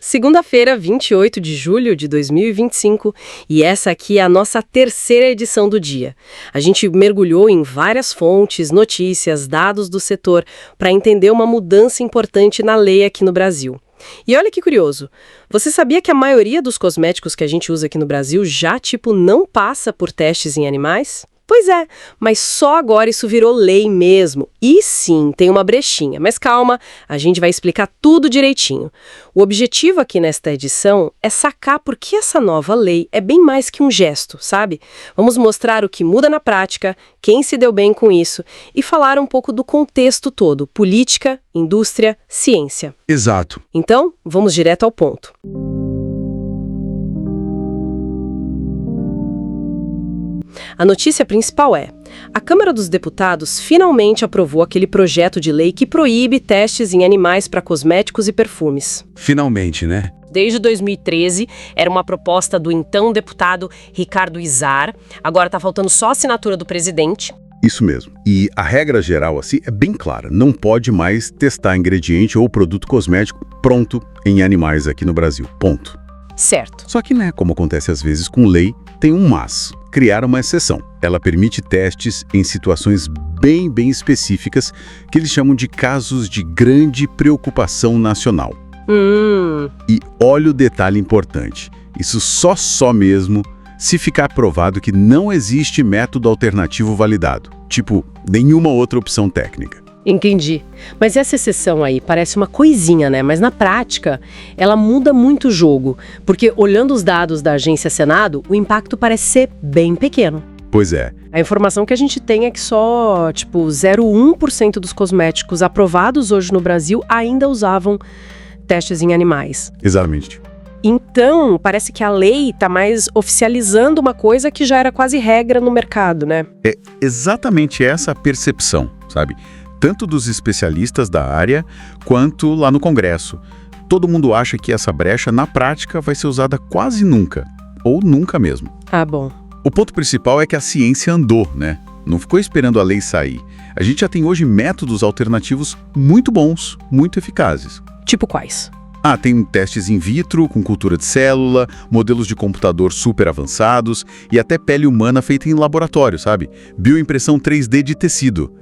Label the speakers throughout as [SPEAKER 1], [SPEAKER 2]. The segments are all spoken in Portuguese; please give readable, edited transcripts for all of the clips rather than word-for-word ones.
[SPEAKER 1] Segunda-feira, 28 de julho de 2025, e essa aqui é a nossa terceira edição do dia. A gente mergulhou em várias fontes, notícias, dados do setor para entender uma mudança importante na lei aqui no Brasil. E olha que curioso, você sabia que a maioria dos cosméticos que a gente usa aqui no Brasil já, não passa por testes em animais? Pois é, mas só agora isso virou lei mesmo. E sim, tem uma brechinha, mas calma, a gente vai explicar tudo direitinho. O objetivo aqui nesta edição é sacar por que essa nova lei é bem mais que um gesto, sabe? Vamos mostrar o que muda na prática, quem se deu bem com isso e falar um pouco do contexto todo, política, indústria, ciência.
[SPEAKER 2] Exato.
[SPEAKER 1] Então, vamos direto ao ponto. A notícia principal é: a Câmara dos Deputados finalmente aprovou aquele projeto de lei que proíbe testes em animais para cosméticos e perfumes.
[SPEAKER 2] Finalmente, né?
[SPEAKER 1] Desde 2013, era uma proposta do então deputado Ricardo Izar. Agora está faltando só a assinatura do presidente.
[SPEAKER 2] Isso mesmo. E a regra geral, assim, é bem clara. Não pode mais testar ingrediente ou produto cosmético pronto em animais aqui no Brasil. Ponto.
[SPEAKER 1] Certo.
[SPEAKER 2] Só que, né, como acontece às vezes com lei, tem um mas. Criar uma exceção. Ela permite testes em situações bem específicas que eles chamam de casos de grande preocupação nacional. E olha o detalhe importante. Isso só mesmo se ficar provado que não existe método alternativo validado. Tipo, nenhuma outra opção técnica.
[SPEAKER 1] Entendi. Mas essa exceção aí parece uma coisinha, né? Mas na prática, ela muda muito o jogo. Porque olhando os dados da Agência Senado, o impacto parece ser bem pequeno.
[SPEAKER 2] Pois é.
[SPEAKER 1] A informação que a gente tem é que só, 0,1% dos cosméticos aprovados hoje no Brasil ainda usavam testes em animais.
[SPEAKER 2] Exatamente.
[SPEAKER 1] Então, parece que a lei está mais oficializando uma coisa que já era quase regra no mercado, né?
[SPEAKER 2] É exatamente essa a percepção, sabe? Tanto dos especialistas da área, quanto lá no Congresso. Todo mundo acha que essa brecha, na prática, vai ser usada quase nunca. Ou nunca mesmo.
[SPEAKER 1] Ah, bom.
[SPEAKER 2] O ponto principal é que a ciência andou, né? Não ficou esperando a lei sair. A gente já tem hoje métodos alternativos muito bons, muito eficazes.
[SPEAKER 1] Tipo quais?
[SPEAKER 2] Tem testes in vitro, com cultura de célula, modelos de computador super avançados e até pele humana feita em laboratório, sabe? Bioimpressão 3D de tecido.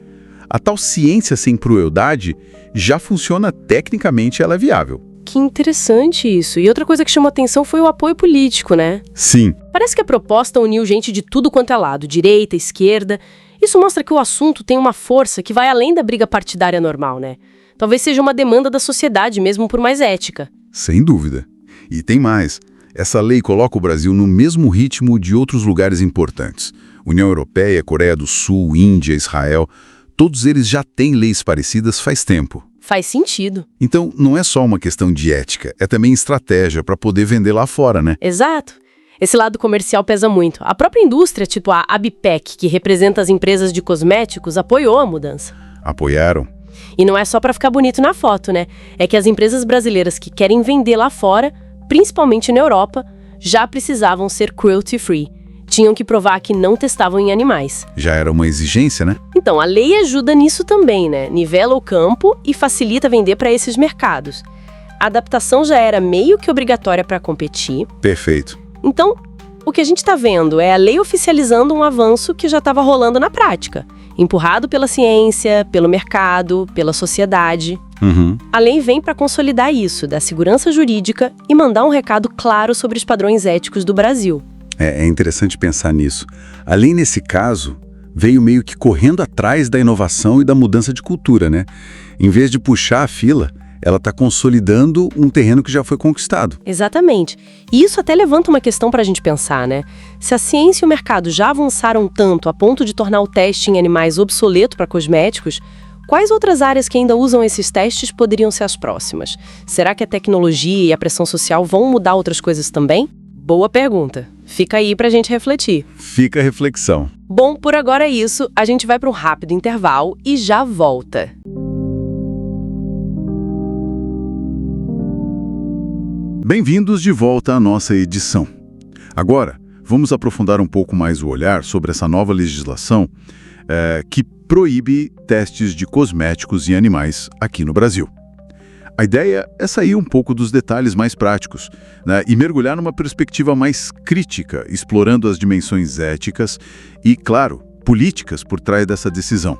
[SPEAKER 2] A tal ciência sem crueldade já funciona tecnicamente, ela é viável.
[SPEAKER 1] Que interessante isso. E outra coisa que chamou atenção foi o apoio político, né?
[SPEAKER 2] Sim.
[SPEAKER 1] Parece que a proposta uniu gente de tudo quanto é lado, direita, esquerda. Isso mostra que o assunto tem uma força que vai além da briga partidária normal, né? Talvez seja uma demanda da sociedade mesmo por mais ética.
[SPEAKER 2] Sem dúvida. E tem mais. Essa lei coloca o Brasil no mesmo ritmo de outros lugares importantes. União Europeia, Coreia do Sul, Índia, Israel. Todos eles já têm leis parecidas faz tempo.
[SPEAKER 1] Faz sentido.
[SPEAKER 2] Então, não é só uma questão de ética, é também estratégia para poder vender lá fora, né?
[SPEAKER 1] Exato. Esse lado comercial pesa muito. A própria indústria, tipo a Abipec, que representa as empresas de cosméticos, apoiou a mudança.
[SPEAKER 2] Apoiaram.
[SPEAKER 1] E não é só para ficar bonito na foto, né? É que as empresas brasileiras que querem vender lá fora, principalmente na Europa, já precisavam ser cruelty-free. Tinham que provar que não testavam em animais.
[SPEAKER 2] Já era uma exigência, né?
[SPEAKER 1] Então, a lei ajuda nisso também, né? Nivela o campo e facilita vender para esses mercados. A adaptação já era meio que obrigatória para competir.
[SPEAKER 2] Perfeito.
[SPEAKER 1] Então, o que a gente está vendo é a lei oficializando um avanço que já estava rolando na prática. Empurrado pela ciência, pelo mercado, pela sociedade. A lei vem para consolidar isso, dar segurança jurídica e mandar um recado claro sobre os padrões éticos do Brasil.
[SPEAKER 2] É interessante pensar nisso. A lei, nesse caso, veio meio que correndo atrás da inovação e da mudança de cultura, né? Em vez de puxar a fila, ela está consolidando um terreno que já foi conquistado.
[SPEAKER 1] Exatamente. E isso até levanta uma questão para a gente pensar, né? Se a ciência e o mercado já avançaram tanto a ponto de tornar o teste em animais obsoleto para cosméticos, quais outras áreas que ainda usam esses testes poderiam ser as próximas? Será que a tecnologia e a pressão social vão mudar outras coisas também? Boa pergunta. Fica aí pra gente refletir.
[SPEAKER 2] Fica a reflexão.
[SPEAKER 1] Bom, por agora é isso. A gente vai para um rápido intervalo e já volta.
[SPEAKER 2] Bem-vindos de volta à nossa edição. Agora, vamos aprofundar um pouco mais o olhar sobre essa nova legislação que proíbe testes de cosméticos em animais aqui no Brasil. A ideia é sair um pouco dos detalhes mais práticos, né, e mergulhar numa perspectiva mais crítica, explorando as dimensões éticas e, claro, políticas por trás dessa decisão.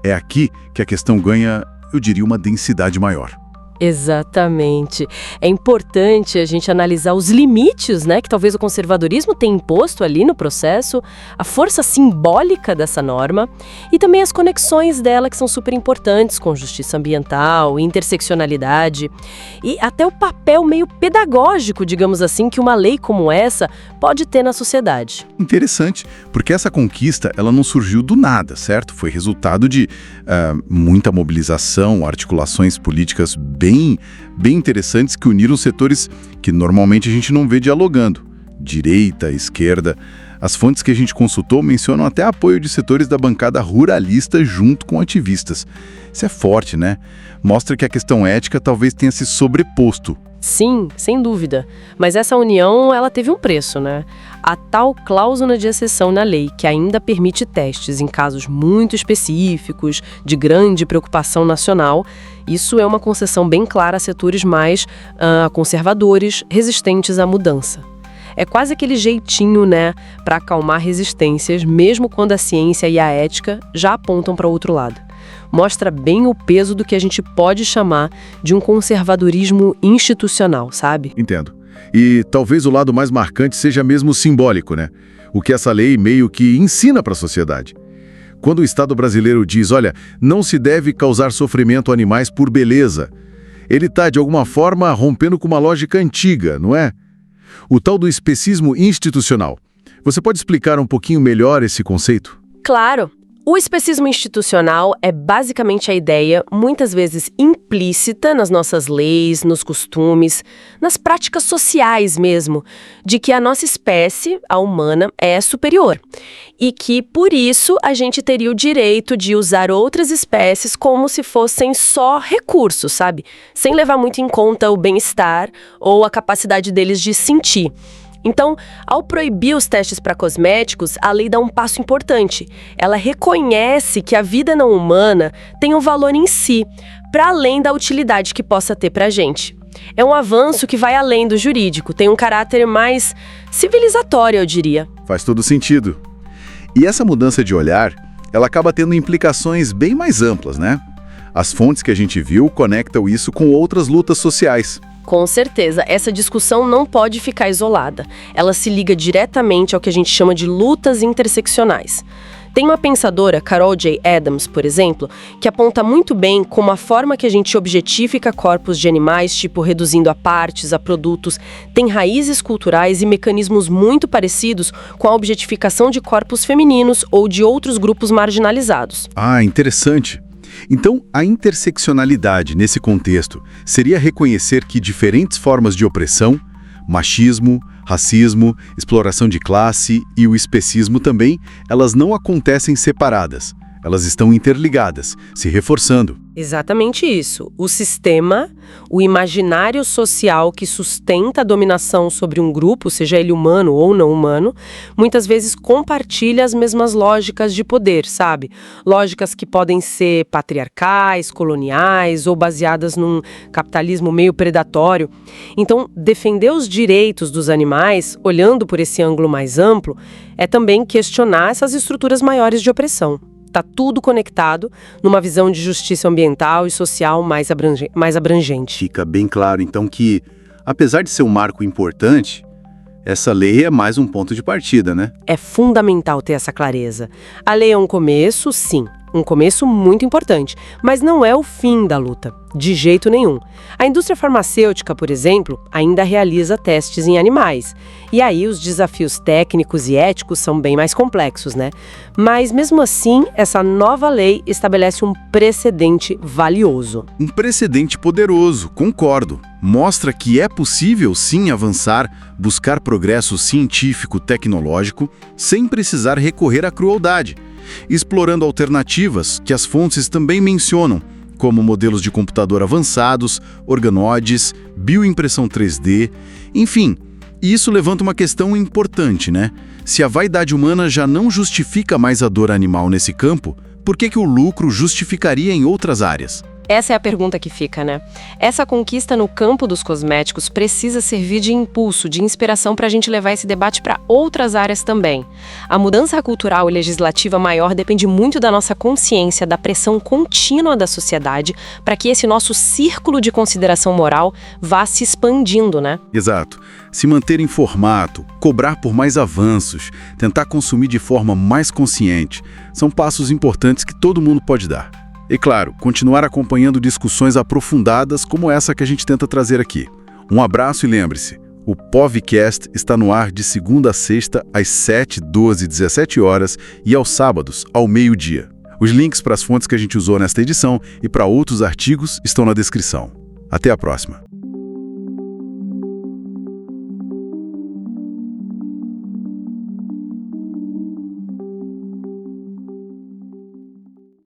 [SPEAKER 2] É aqui que a questão ganha, eu diria, uma densidade maior.
[SPEAKER 1] Exatamente. É importante a gente analisar os limites, né, que talvez o conservadorismo tenha imposto ali no processo, a força simbólica dessa norma e também as conexões dela que são super importantes com justiça ambiental, interseccionalidade e até o papel meio pedagógico, digamos assim, que uma lei como essa pode ter na sociedade.
[SPEAKER 2] Interessante, porque essa conquista ela não surgiu do nada, certo? Foi resultado de muita mobilização, articulações políticas bem interessantes que uniram setores que normalmente a gente não vê dialogando. Direita, esquerda. As fontes que a gente consultou mencionam até apoio de setores da bancada ruralista junto com ativistas. Isso é forte, né? Mostra que a questão ética talvez tenha se sobreposto.
[SPEAKER 1] Sim, sem dúvida. Mas essa união, ela teve um preço, né? A tal cláusula de exceção na lei, que ainda permite testes em casos muito específicos, de grande preocupação nacional, isso é uma concessão bem clara a setores mais conservadores, resistentes à mudança. É quase aquele jeitinho, né, para acalmar resistências, mesmo quando a ciência e a ética já apontam para o outro lado. Mostra bem o peso do que a gente pode chamar de um conservadorismo institucional, sabe?
[SPEAKER 2] Entendo. E talvez o lado mais marcante seja mesmo simbólico, né? O que essa lei meio que ensina para a sociedade. Quando o Estado brasileiro diz, olha, não se deve causar sofrimento a animais por beleza, ele está, de alguma forma, rompendo com uma lógica antiga, não é? O tal do especismo institucional. Você pode explicar um pouquinho melhor esse conceito?
[SPEAKER 1] Claro! O especismo institucional é basicamente a ideia, muitas vezes implícita nas nossas leis, nos costumes, nas práticas sociais mesmo, de que a nossa espécie, a humana, é superior. E que, por isso, a gente teria o direito de usar outras espécies como se fossem só recursos, sabe? Sem levar muito em conta o bem-estar ou a capacidade deles de sentir. Então, ao proibir os testes para cosméticos, a lei dá um passo importante. Ela reconhece que a vida não humana tem um valor em si, para além da utilidade que possa ter para a gente. É um avanço que vai além do jurídico, tem um caráter mais civilizatório, eu diria.
[SPEAKER 2] Faz todo sentido. E essa mudança de olhar, ela acaba tendo implicações bem mais amplas, né? As fontes que a gente viu conectam isso com outras lutas sociais.
[SPEAKER 1] Com certeza, essa discussão não pode ficar isolada. Ela se liga diretamente ao que a gente chama de lutas interseccionais. Tem uma pensadora, Carol J. Adams, por exemplo, que aponta muito bem como a forma que a gente objetifica corpos de animais, tipo reduzindo a partes, a produtos, tem raízes culturais e mecanismos muito parecidos com a objetificação de corpos femininos ou de outros grupos marginalizados.
[SPEAKER 2] Ah, interessante. Então, a interseccionalidade nesse contexto seria reconhecer que diferentes formas de opressão, machismo, racismo, exploração de classe e o especismo também, elas não acontecem separadas. Elas estão interligadas, se reforçando.
[SPEAKER 1] Exatamente isso. O sistema, o imaginário social que sustenta a dominação sobre um grupo, seja ele humano ou não humano, muitas vezes compartilha as mesmas lógicas de poder, sabe? Lógicas que podem ser patriarcais, coloniais ou baseadas num capitalismo meio predatório. Então, defender os direitos dos animais, olhando por esse ângulo mais amplo, é também questionar essas estruturas maiores de opressão. Está tudo conectado numa visão de justiça ambiental e social mais abrangente.
[SPEAKER 2] Fica bem claro, então, que, apesar de ser um marco importante, essa lei é mais um ponto de partida, né?
[SPEAKER 1] É fundamental ter essa clareza. A lei é um começo, sim. Um começo muito importante, mas não é o fim da luta, de jeito nenhum. A indústria farmacêutica, por exemplo, ainda realiza testes em animais. E aí os desafios técnicos e éticos são bem mais complexos, né? Mas mesmo assim, essa nova lei estabelece um precedente valioso.
[SPEAKER 2] Um precedente poderoso, concordo. Mostra que é possível, sim, avançar, buscar progresso científico-tecnológico, sem precisar recorrer à crueldade. Explorando alternativas que as fontes também mencionam, como modelos de computador avançados, organoides, bioimpressão 3D, enfim. E isso levanta uma questão importante, né? Se a vaidade humana já não justifica mais a dor animal nesse campo, por que o lucro justificaria em outras áreas?
[SPEAKER 1] Essa é a pergunta que fica, né? Essa conquista no campo dos cosméticos precisa servir de impulso, de inspiração para a gente levar esse debate para outras áreas também. A mudança cultural e legislativa maior depende muito da nossa consciência, da pressão contínua da sociedade para que esse nosso círculo de consideração moral vá se expandindo, né?
[SPEAKER 2] Exato. Se manter em formato, cobrar por mais avanços, tentar consumir de forma mais consciente, são passos importantes que todo mundo pode dar. E claro, continuar acompanhando discussões aprofundadas como essa que a gente tenta trazer aqui. Um abraço e lembre-se, o POVcast está no ar de segunda a sexta às 7, 12 e 17 horas e aos sábados ao meio-dia. Os links para as fontes que a gente usou nesta edição e para outros artigos estão na descrição. Até a próxima.